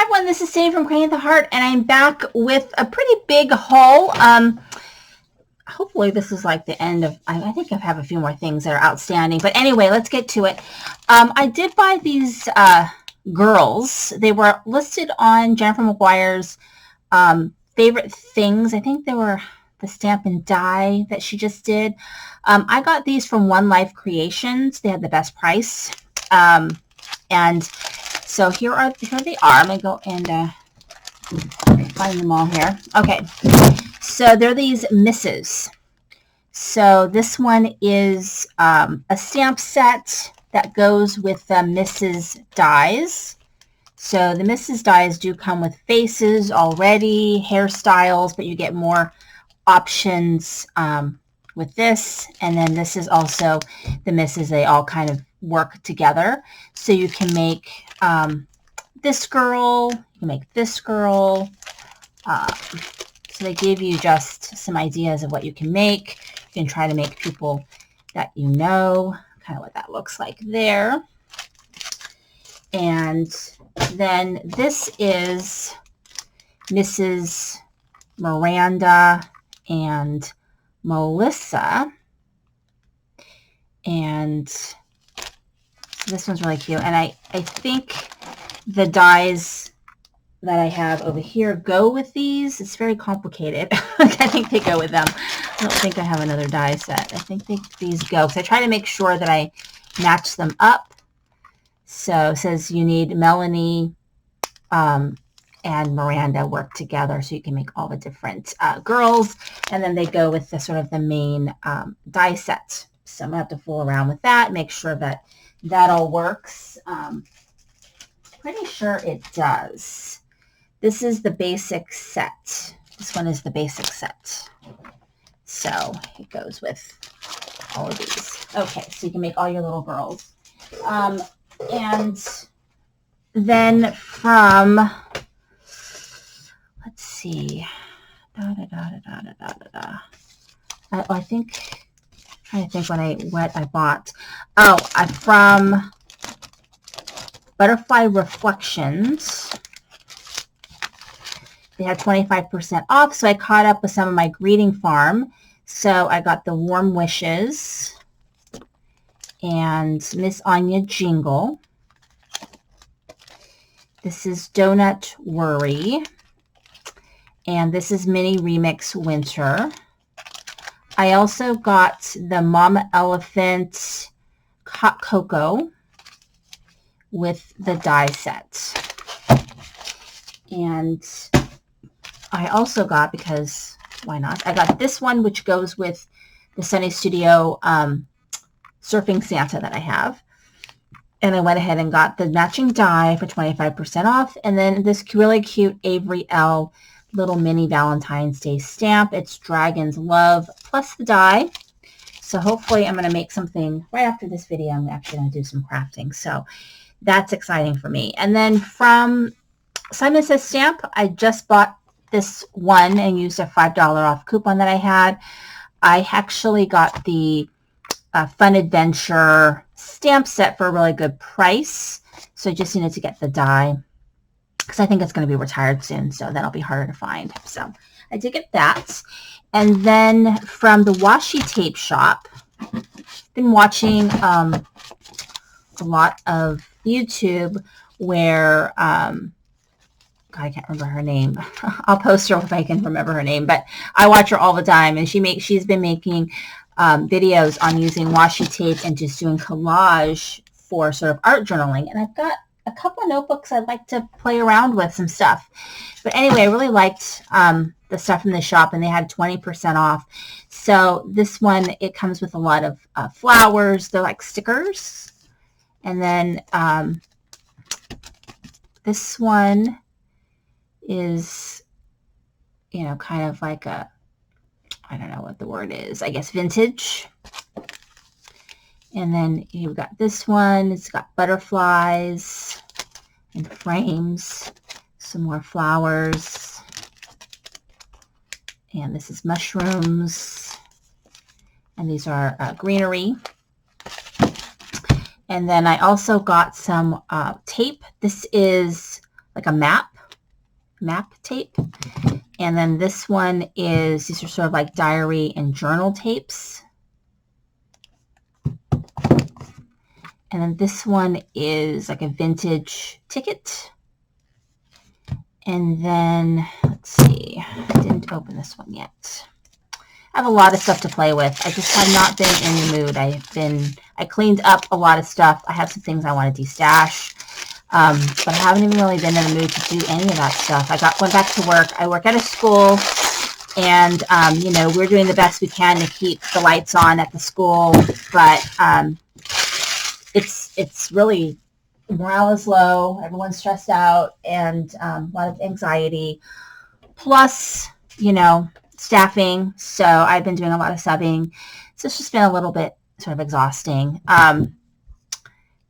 everyone, this is Sandy from Creating the Heart, and I'm back with a pretty big haul. Hopefully this is like the end of, I think I have a few more things that are outstanding, but anyway, let's get to it. I did buy these girls. They were listed on Jennifer McGuire's favorite things. I think they were the stamp and die that she just did. I got these from One Life Creations. They had the best price. And so here they are. I'm going to go and find them all here. Okay. So they're these misses. So this one is a stamp set that goes with the Mrs. dies. So the Mrs. dies do come with faces already, hairstyles, but you get more options with this. And then this is also the Mrs. They all kind of work together. So you can make this girl, you can make this girl. So they give you just some ideas of what you can make. You can try to make people that you know, kind of what that looks like there. And then this is Mrs. Miranda and Melissa. And this one's really cute. And I think the dies that I have over here go with these. It's very complicated. I think they go with them. I don't think I have another die set. I think these go. So I try to make sure that I match them up. So it says you need Melanie and Miranda work together so you can make all the different girls. And then they go with the sort of the main die set. So I'm going to have to fool around with that, make sure that that all works. Pretty sure it does. This is the basic set. This one is the basic set. So it goes with all of these. Okay, so you can make all your little girls. And then from, let's see, I think, I'm trying to think what I bought. Oh, from Butterfly Reflections. They had 25% off, so I caught up with some of my greeting farm. So I got the Warm Wishes and Miss Anya Jingle. This is Donut Worry. And this is Mini Remix Winter. I also got the Mama Elephant Hot Cocoa with the die set. And I also got, because why not, I got this one, which goes with the Sunny Studio Surfing Santa that I have. And I went ahead and got the matching die for 25% off. And then this really cute Avery L. little mini Valentine's Day stamp. It's Dragon's Love plus the die. So hopefully I'm going to make something right after this video. I'm actually going to do some crafting. So that's exciting for me. And then from Simon Says Stamp, I just bought this one and used a $5 off coupon that I had. I actually got the Fun Adventure stamp set for a really good price. So I just needed to get the die because I think it's going to be retired soon, so that'll be harder to find. So I did get that. And then from the Washi tape shop, I've been watching a lot of YouTube where I can't remember her name. I'll post her if I can remember her name, but I watch her all the time, and she's been making videos on using washi tape and just doing collage for sort of art journaling. And I've got a couple of notebooks I'd like to play around with some stuff. But anyway, I really liked the stuff from the shop, and they had 20% off. So this one, it comes with a lot of flowers. They're like stickers. And then this one is, you know, kind of like a, I don't know what the word is, I guess vintage. And then you've got this one. It's got butterflies and frames, some more flowers. And this is mushrooms. And these are greenery. And then I also got some tape. This is like a map map tape. And then this one is, these are sort of like diary and journal tapes. And then this one is like a vintage ticket. And then, let's see, I didn't open this one yet. I have a lot of stuff to play with. I just have not been in the mood. I cleaned up a lot of stuff. I have some things I want to de-stash. But I haven't even really been in the mood to do any of that stuff. Went back to work. I work at a school, and, you know, we're doing the best we can to keep the lights on at the school. But it's really, morale is low. Everyone's stressed out, and a lot of anxiety. Plus, you know, staffing. So I've been doing a lot of subbing. So it's just been a little bit sort of exhausting.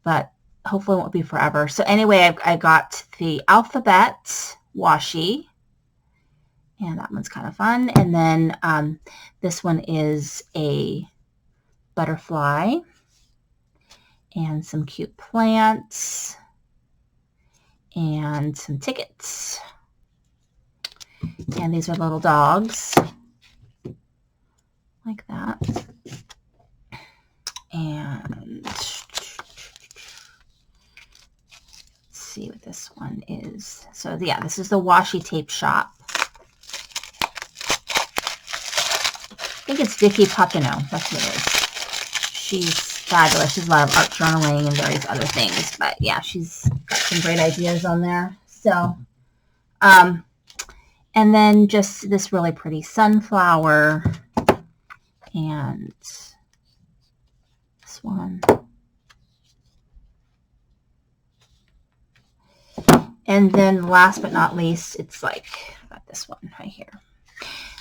But hopefully it won't be forever. So anyway, I got the alphabet washi. And that one's kind of fun. And then this one is a butterfly. And some cute plants. And some tickets. And these are little dogs, like that. And let's see what this one is. So yeah, this is the washi tape shop. I think it's Vicky Papino. That's what it is. She's fabulous. She's a lot of art journaling and various other things. But yeah, she's got some great ideas on there. So, and then just this really pretty sunflower, and this one. And then last but not least, it's like, I got this one right here.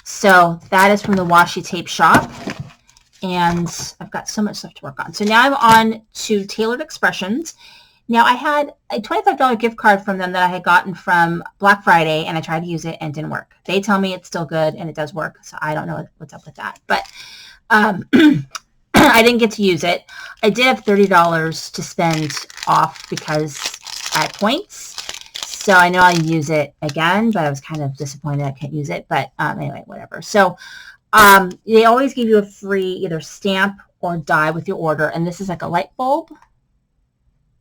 So that is from the washi tape shop. And I've got so much stuff to work on. So now I'm on to Tailored Expressions. Now, I had a $25 gift card from them that I had gotten from Black Friday, and I tried to use it and it didn't work. They tell me it's still good, and it does work, so I don't know what's up with that. But I didn't get to use it. I did have $30 to spend off because I had points. So I know I'll use it again, but I was kind of disappointed I can't use it. But anyway, whatever. So they always give you a free either stamp or die with your order, and this is like a light bulb.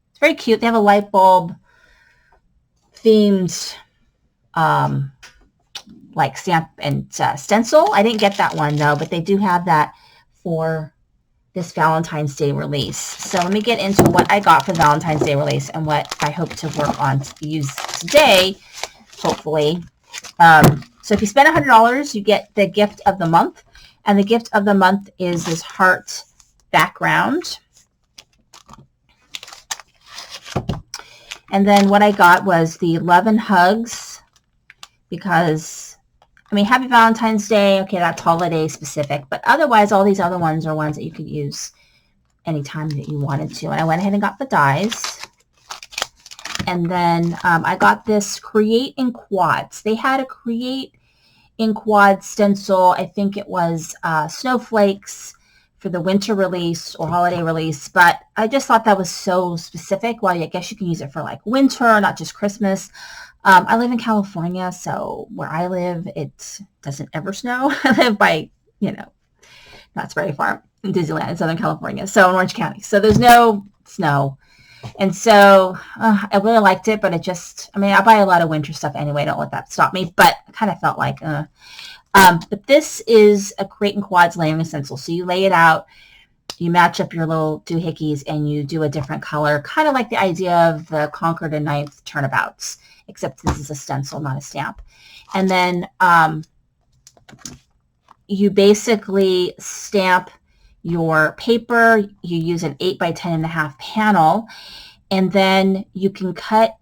It's very cute. They have a light bulb themed like stamp and stencil. I didn't get that one though, but they do have that for this Valentine's Day release. So let me get into what I got for Valentine's Day release and what I hope to work on to use today, hopefully. So if you spend $100, you get the gift of the month. And the gift of the month is this heart background. And then what I got was the 11 hugs, because, I mean, happy Valentine's Day. Okay, that's holiday specific. But otherwise, all these other ones are ones that you could use anytime that you wanted to. And I went ahead and got the dies. And then I got this Create in Quads. They had a Create in Quad stencil. I think it was snowflakes for the winter release or holiday release. But I just thought that was so specific. Well, I guess you can use it for like winter, not just Christmas. I live in California, so where I live, it doesn't ever snow. I live by, you know, not very far in Disneyland in Southern California, so in Orange County. So there's no snow. And so I really liked it, but it just, I mean, I buy a lot of winter stuff anyway. Don't let that stop me, but I kind of felt like, but this is a Create in Quads layering stencil. So you lay it out, you match up your little doohickeys, and you do a different color, kind of like the idea of the Concord and Ninth turnabouts, except this is a stencil, not a stamp. And then you basically stamp your paper. You use an 8 by 10.5 panel, and then you can cut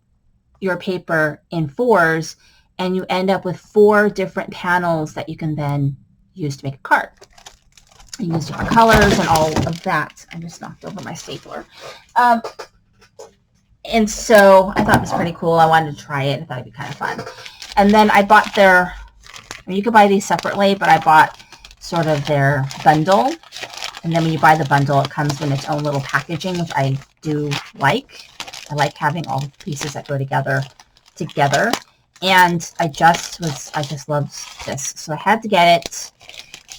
your paper in 4s, and you end up with 4 different panels that you can then use to make a card. You use different colors and all of that. I just knocked over my stapler. And so I thought it was pretty cool. I wanted to try it. I thought it'd be kind of fun. And then I bought their, I mean, you could buy these separately, but I bought sort of their bundle. And then when you buy the bundle, it comes in its own little packaging, which I do like. I like having all the pieces that go together. And I just loved this. So I had to get it.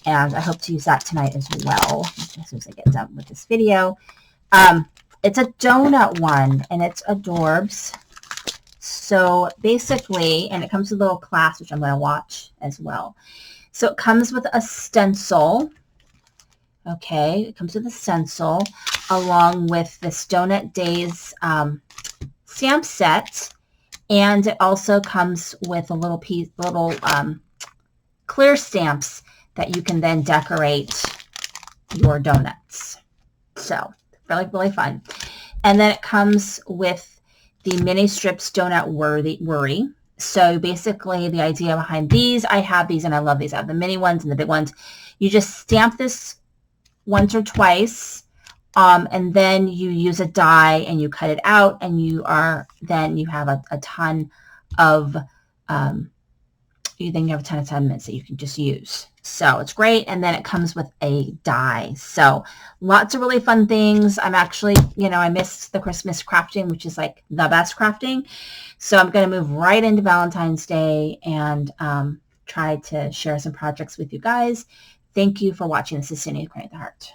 And I hope to use that tonight as well, as soon as I get done with this video. It's a donut one, and it's adorbs. So basically, and it comes with a little class, which I'm going to watch as well. So it comes with a stencil. Okay, it comes with a stencil along with this Donut Days stamp set. And it also comes with a little clear stamps that you can then decorate your donuts. So really, really fun. And then it comes with the mini strips donut worry. So basically the idea behind these, I have these and I love these. I have the mini ones and the big ones. You just stamp this once or twice, and then you use a die and you cut it out, and you have a ton of then you have a ton of minutes that you can just use. So it's great. And then it comes with a die. So lots of really fun things. I'm actually, I missed the Christmas crafting, which is like the best crafting. So I'm going to move right into Valentine's Day and try to share some projects with you guys. Thank you for watching. This is Cindy with Create the Heart.